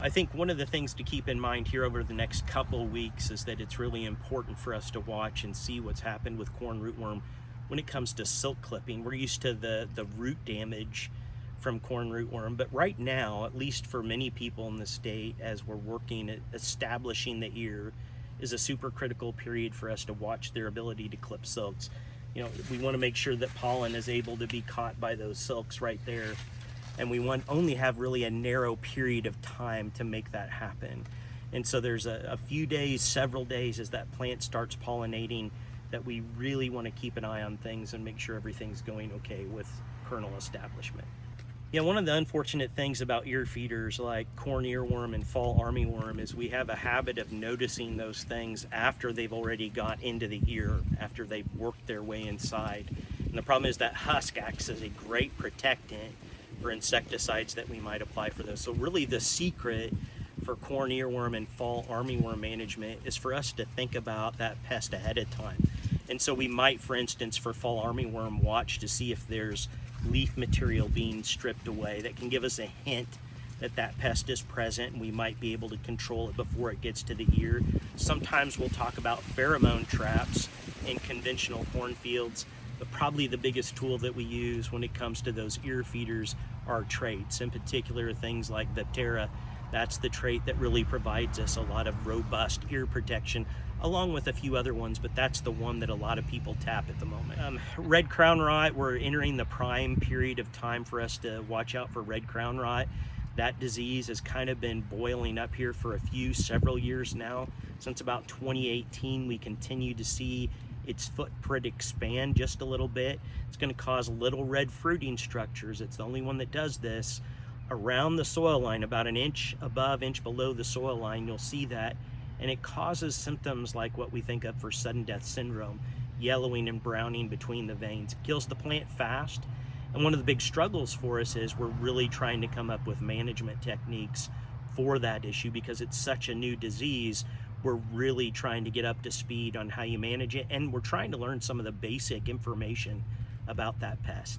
I think one of the things to keep in mind here over the next couple weeks is that it's really important for us to watch and see what's happened with corn rootworm when it comes to silk clipping. We're used to the root damage from corn rootworm, but right now, at least for many people in the state, as we're working at establishing the ear, is a super critical period for us to watch their ability to clip silks. You know, we want to make sure that pollen is able to be caught by those silks right there. And we only have really a narrow period of time to make that happen. And so there's a few days, several days as that plant starts pollinating that we really want to keep an eye on things and make sure everything's going okay with kernel establishment. Yeah, one of the unfortunate things about ear feeders like corn earworm and fall armyworm is we have a habit of noticing those things after they've already got into the ear, after they've worked their way inside. And the problem is that husk acts as a great protectant for insecticides that we might apply for those. So really the secret for corn earworm and fall armyworm management is for us to think about that pest ahead of time. And so we might, for instance, for fall armyworm, watch to see if there's leaf material being stripped away that can give us a hint that that pest is present, and we might be able to control it before it gets to the ear. Sometimes we'll talk about pheromone traps in conventional cornfields, but probably the biggest tool that we use when it comes to those ear feeders are traits, in particular things like Viptera. That's the trait that really provides us a lot of robust ear protection, along with a few other ones, but that's the one that a lot of people tap at the moment. Red crown rot, we're entering the prime period of time for us to watch out for red crown rot. That disease has kind of been boiling up here for several years now. Since about 2018, we continue to see its footprint expand just a little bit. It's going to cause little red fruiting structures. It's the only one that does this around the soil line, about an inch above, inch below the soil line. You'll see that, and it causes symptoms like what we think of for sudden death syndrome, yellowing and browning between the veins. It kills the plant fast, and one of the big struggles for us is we're really trying to come up with management techniques for that issue because it's such a new disease. We're really trying to get up to speed on how you manage it, and we're trying to learn some of the basic information about that pest.